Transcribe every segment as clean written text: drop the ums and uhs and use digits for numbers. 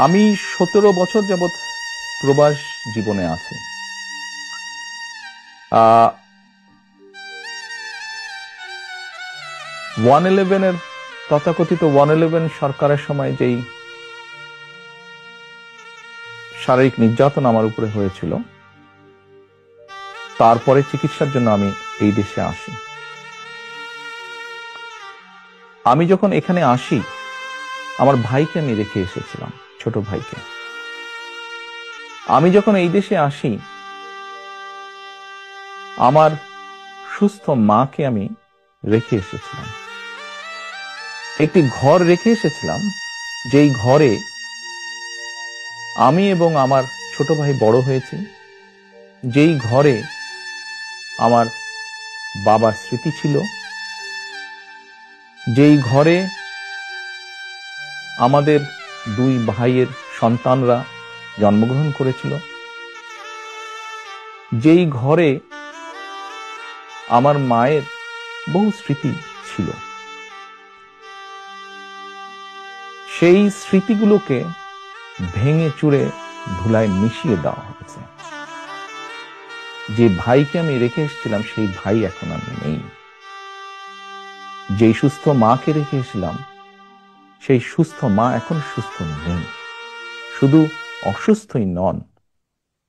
আমি 17 বছর যাবৎ প্রবাস জীবনে আছি। 111 তথাকথিত 111 সরকারের সময় যেই শারীরিক নির্যাতন আমার উপরে হয়েছিল, তারপরে চিকিৎসার জন্য আমি এই দেশে আসি। আমি যখন এখানে আসি, আমার ভাইকে আমি রেখে এসেছিলাম, ছোট ভাইকে। আমি যখন এই দেশে আসি, আমার সুস্থ মাকে আমি রেখে এসেছিলাম। একটি ঘর রেখে এসেছিলাম, যেই ঘরে আমি এবং আমার ছোট ভাই বড় হয়েছি, যেই ঘরে আমার বাবার স্মৃতি ছিল, যেই ঘরে আমাদের দুই ভাইয়ের সন্তানরা জন্মগ্রহণ করেছিল, যেই ঘরে আমার মায়ের বহু স্মৃতি ছিল, সেই স্মৃতিগুলোকে ভেঙে চুরে ধুলায় মিশিয়ে দেওয়া হয়েছে। যে ভাইকে আমি রেখে এসেছিলাম, সেই ভাই এখন আর নেই। যেই সুস্থ মাকে রেখে এসেছিলাম, সেই সুস্থ মা এখন সুস্থ নেই। শুধু অসুস্থই নন,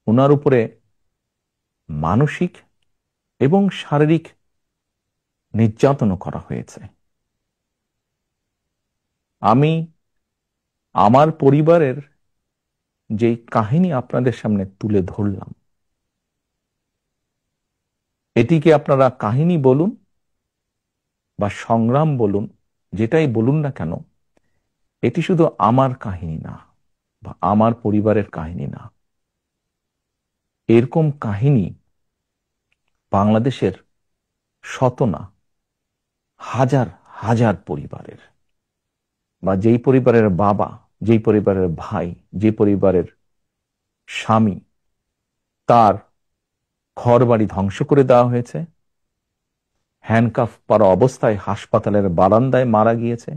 ওনার উপরে মানসিক এবং শারীরিক নির্যাতনও করা হয়েছে। আমি আমার পরিবারের যে কাহিনী আপনাদের সামনে তুলে ধরলাম, এটিকে আপনারা কাহিনী বলুন বা সংগ্রাম বলুন, যেটাই বলুন না কেন, এটি শুধু আমার কাহিনী না বা আমার পরিবারের কাহিনী না। এরকম কাহিনী বাংলাদেশের শত না হাজার হাজার পরিবারের, বা যেই পরিবারের বাবা, যেই পরিবারের ভাই, যে পরিবারের স্বামী, তার ঘর বাড়ি ধ্বংস করে দেওয়া হয়েছে, হ্যান্ডকাফ পরা অবস্থায় হাসপাতালের বারান্দায় মারা গিয়েছে,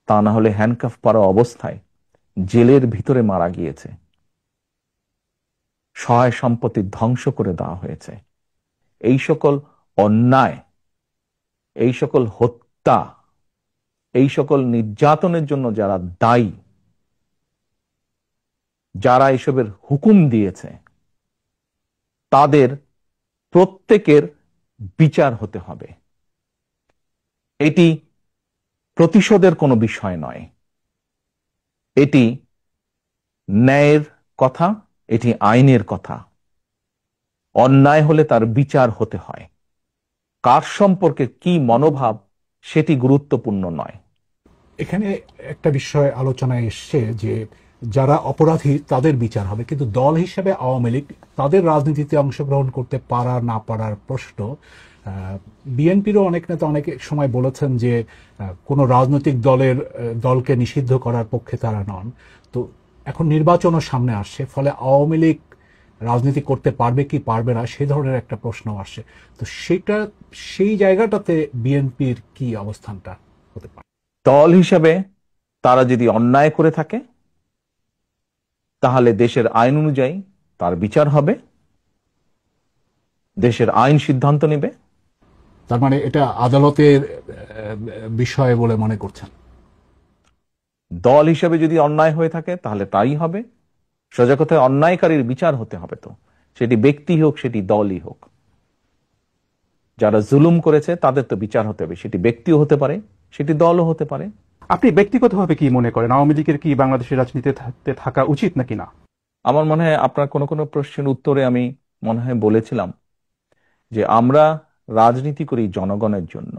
তা না হলে হ্যান্ডকাফ পরা অবস্থায় জেলের ভিতরে মারা গিয়েছে, সহায় সম্পত্তি ধ্বংস করে দেওয়া হয়েছে। এই সকল অন্যায়, এই সকল হত্যা, এই সকল নির্যাতনের জন্য যারা দায়ী, যারা এসবের হুকুম দিয়েছে, তাদের প্রত্যেকের বিচার হতে হবে। এটি প্রতিশোধের কোনো বিষয় নয়, এটি ন্যায়ের কথা, এটি আইনের কথা। অন্যায় হলে তার বিচার হতে হয়। কার সম্পর্কে কি মনোভাব, সেটি গুরুত্বপূর্ণ নয়। এখানে একটা বিষয় আলোচনায় এসছে যে যারা অপরাধী তাদের বিচার হবে, কিন্তু দল হিসেবে আওয়ামী লীগ তাদের রাজনীতিতে অংশগ্রহণ করতে পারা না পারার প্রশ্ন। বিএনপিরও অনেক নেতা অনেক সময় বলেছেন যে কোনো রাজনৈতিক দলকে নিষিদ্ধ করার পক্ষে তারা নন। তো এখন নির্বাচনও সামনে আসছে, ফলে আওয়ামী লীগ রাজনীতি করতে পারবে কি পারবে না সেই ধরনের একটা প্রশ্ন আসছে। তো সেই জায়গাটাতে বিএনপির কি অবস্থানটা হতে পারে? দল হিসেবে তারা যদি অন্যায় করে থাকে, তাহলে দেশের আইন অনুযায়ী তার বিচার হবে, দেশের আইন সিদ্ধান্ত নেবে। তার মানে এটা আদালতের বিষয় বলে মনে করছেন? দল হিসেবে যদি অন্যায় হয়ে থাকে তাহলে তাই হবে। সোজা কথায় অন্যায়কারীর বিচার হতে হবে, তো সেটি ব্যক্তি হোক, সেটি দলই হোক। যারা জুলুম করেছে তাদের তো বিচার হতে হবে, সেটি ব্যক্তিও হতে পারে, সেটি দলও হতে পারে। আপনি ব্যক্তিগতভাবে কি মনে করেন, আওয়ামী লীগের কি বাংলাদেশের রাজনীতিতে থাকা উচিত নাকি না? আমার মনে হয় আপনার কোনো কোনো প্রশ্নের উত্তরে আমি মনে হয় বলেছিলাম যে আমরা রাজনীতি করি জনগণের জন্য।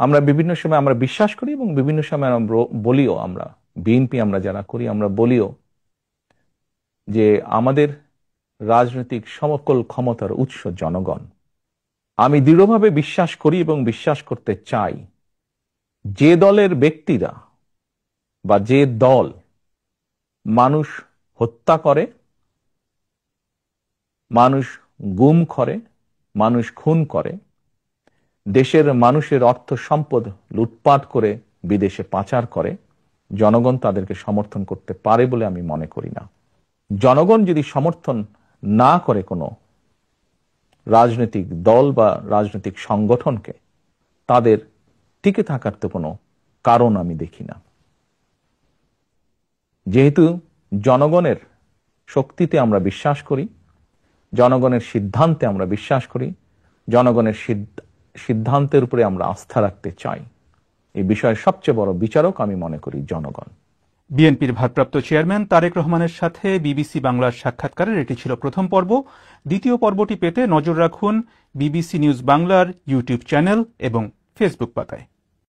আমরা বিভিন্ন সময় আমরা বিশ্বাস করি এবং বিভিন্ন সময় আমরা বলিও, আমরা বিএনপি আমরা যারা করি আমরা বলিও যে আমাদের রাজনৈতিক সমকল ক্ষমতার উৎস জনগণ। আমি দৃঢ়ভাবে বিশ্বাস করি এবং বিশ্বাস করতে চাই, যে দলের ব্যক্তিরা বা যে দল মানুষ হত্যা করে, মানুষ গুম করে, মানুষ খুন করে, দেশের মানুষের অর্থ সম্পদ লুটপাট করে বিদেশে পাচার করে, জনগণ তাদেরকে সমর্থন করতে পারে বলে আমি মনে করি না। জনগণ যদি সমর্থন না করে কোনো রাজনৈতিক দল বা রাজনৈতিক সংগঠনকে, তাদের টিকে থাকার তো কোনো কারণ আমি দেখি না। যেহেতু জনগণের শক্তিতে আমরা বিশ্বাস করি, জনগণের সিদ্ধান্তে আমরা বিশ্বাস করি, জনগণের সিদ্ধান্তের উপরে আমরা আস্থা রাখতে চাই, এই বিষয়ের সবচেয়ে বড় বিচারক আমি মনে করি জনগণ। বিএনপির ভারপ্রাপ্ত চেয়ারম্যান তারেক রহমানের সাথে বিবিসি বাংলার সাক্ষাৎকারের এটি ছিল প্রথম পর্ব। দ্বিতীয় পর্বটি পেতে নজর রাখুন বিবিসি নিউজ বাংলার ইউটিউব চ্যানেল এবং ফেসবুক পাতায়।